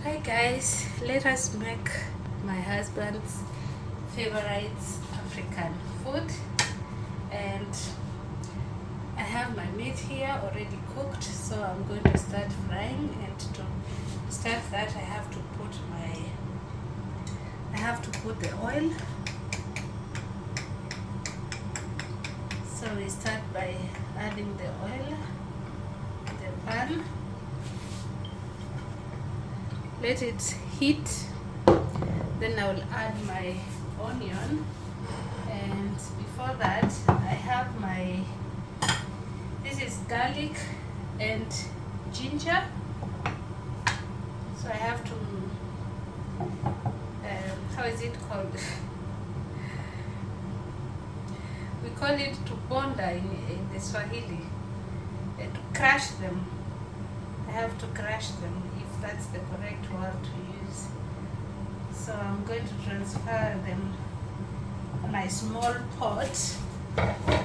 Hi guys, let us make my husband's favorite African food, and I have my meat here already cooked, so I'm going to start frying. And to start that I have to put the oil. So we start by adding the oil in the pan. Let it heat, then I will add my onion, and before that I have this is garlic and ginger, so I have to how is it called? We call it to ponda in the Swahili, to crush them. I have to crush them, if that's the correct word to use. So I'm going to transfer them in my small pot. And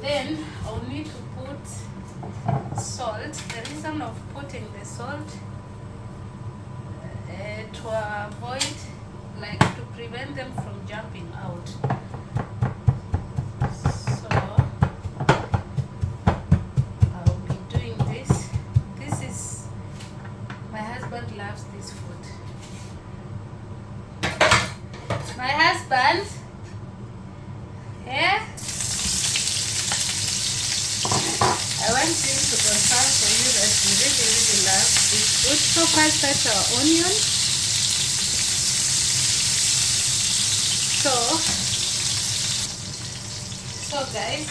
then I'll need to put salt. The reason of putting the salt to avoid, to prevent them from jumping out. So I'll be doing this. My husband loves this food. My husband, yeah? I want him to confirm for you that he really, really loves this food. So first, that's our onion. So guys,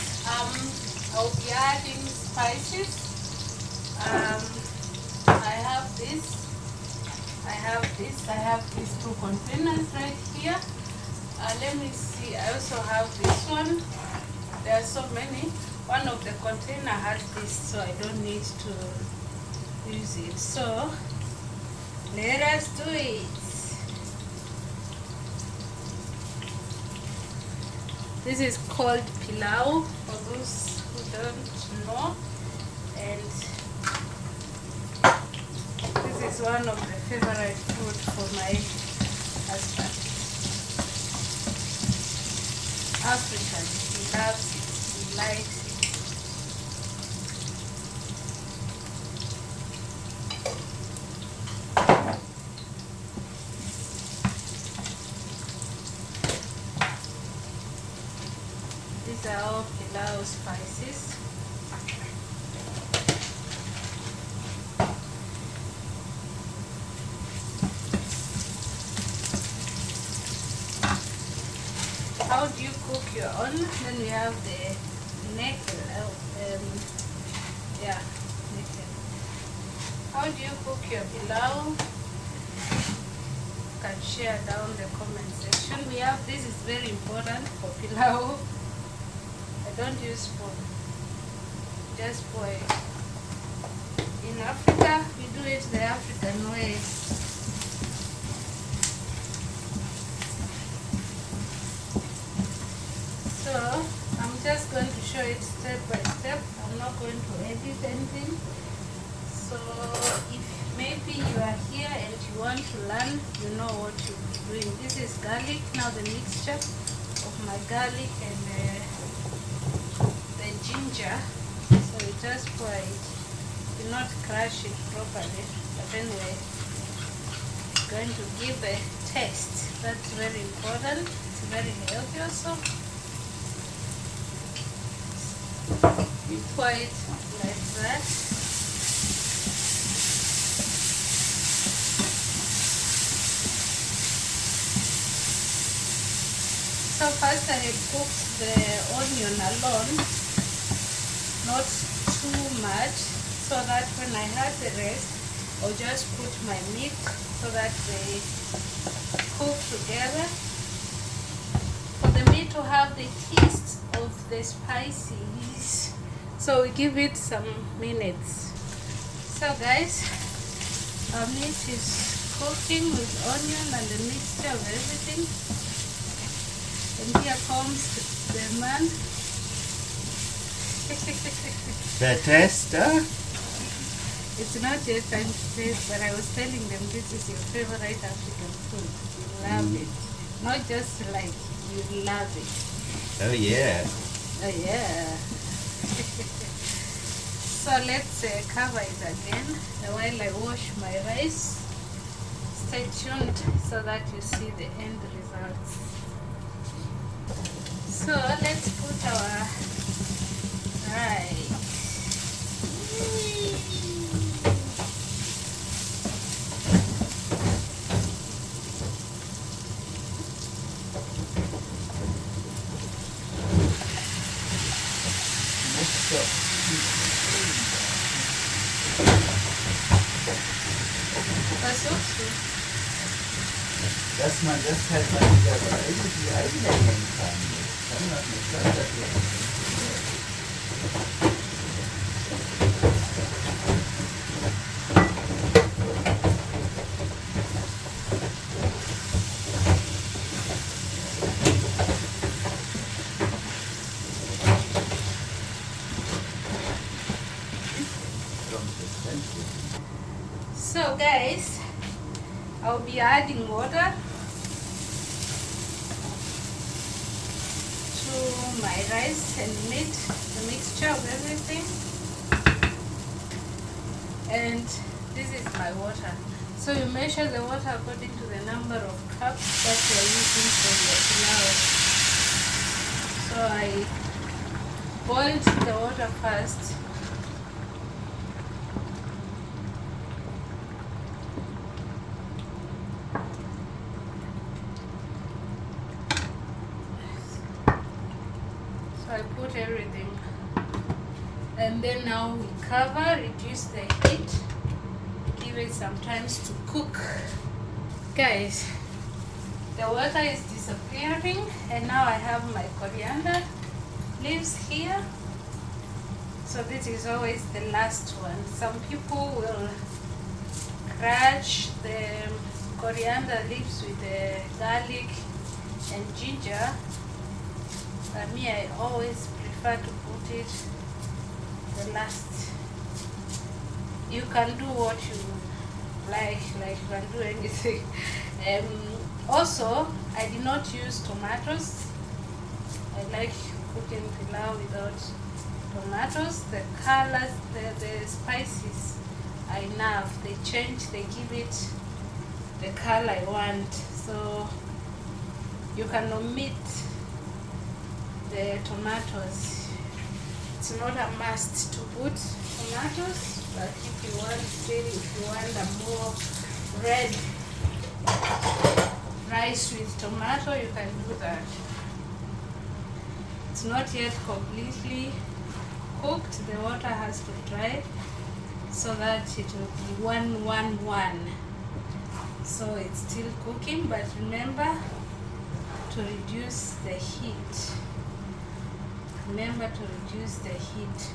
I'll be adding spices. I have these two containers right here. Let me see, I also have this one. There are so many. One of the container has this, so I don't need to use it. So let us do it. This is called pilau, for those who don't know, and this is one of the favorite food for my husband. African, he loves it, he likes it. These are all pilau spices. How do you cook your own? Then we have the neck. How do you cook your pilau? You can share down the comment section. We have, this is very important for pilau. I don't use spoon, just boil. In Africa, we do it the African way. So I'm just going to show it step by step. I'm not going to edit anything. So if maybe you are here and you want to learn, you know what you'll be doing. This is garlic. Now the mixture of my garlic and the ginger. So you just pour it. Do not crush it properly. But anyway, it's going to give a taste. That's very important. It's very healthy also. You pour it like that. So first I have cooked the onion alone, not too much, so that when I have the rest, I'll just put my meat so that they cook together. For the meat to have the taste of the spices, so we give it some minutes. So guys, our meat is cooking with onion and the mixture of everything. And here comes the man. The tester. It's not yet time to taste, but I was telling them this is your favorite African food. You love it. Not just like, you love it. Oh yeah. Oh yeah. So let's cover it again while I wash my rice. Stay tuned so that you see the end results. So let's put our rice. Versuchst du? Dass man das halt mal wieder so irgendwie einhängen kann. Das kann man nicht weitergehen. So guys, I'll be adding water to my rice and meat, the mixture of everything. And this is my water. So you measure the water according to the number of cups that you are using for your pilau. So I boiled the water first. I put everything, and then now we cover, reduce the heat, give it some time to cook. Guys, the water is disappearing, and now I have my coriander leaves here. So this is always the last one. Some people will crush the coriander leaves with the garlic and ginger. But me, I always prefer to put it the last. You can do what you like you can do anything. Also, I did not use tomatoes. I like cooking pilau without tomatoes. The colors, the spices are enough. They change, they give it the color I want. So you can omit the tomatoes. It's not a must to put tomatoes, but if you want a more red rice with tomato, you can do that. It's not yet completely cooked. The water has to dry so that it will be 1-1-1. So it's still cooking, but remember to reduce the heat. Remember to reduce the heat.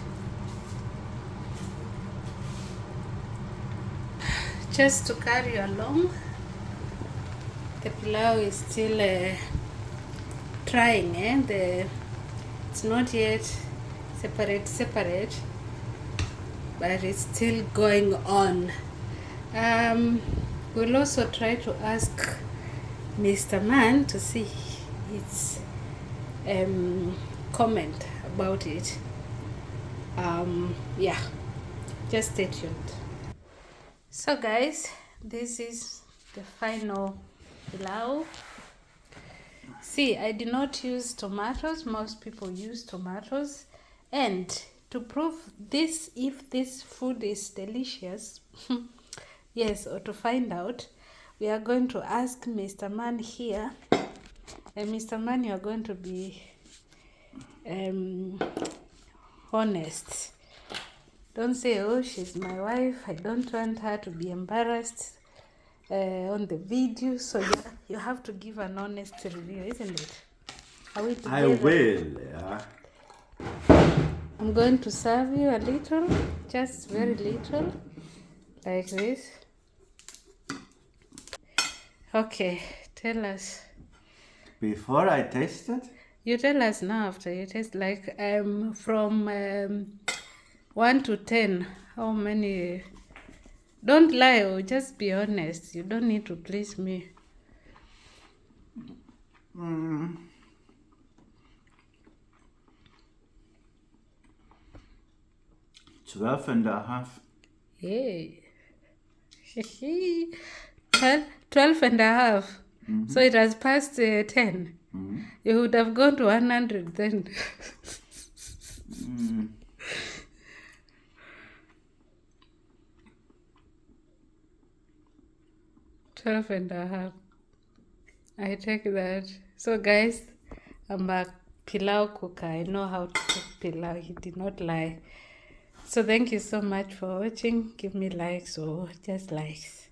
Just to carry along, the pilau is still trying. It's not yet separate, but it's still going on. We'll also try to ask Mr. Man to see its comment about it. Yeah, just stay tuned. So guys, this is the final pilau. See, I did not use tomatoes. Most people use tomatoes. And to prove this, if this food is delicious, yes, or to find out, we are going to ask Mr. Man here. And Mr. Man, you are going to be honest. Don't say, oh, she's my wife. I don't want her to be embarrassed on the video. So you have to give an honest review, isn't it? Are we together? I will, yeah. I'm going to serve you a little, just very little, like this. Okay, tell us. Before I taste it? You tell us now after you taste, like from 1 to 10, how many Don't lie, oh, just be honest. You don't need to please me. 12 and a half. Hey. 12 and a half. So it has passed 10. You would have gone to 100 then. 12 and a half. I take that. So guys, I'm a pilau cooker. I know how to cook pilau. He did not lie. So thank you so much for watching. Give me likes or just likes.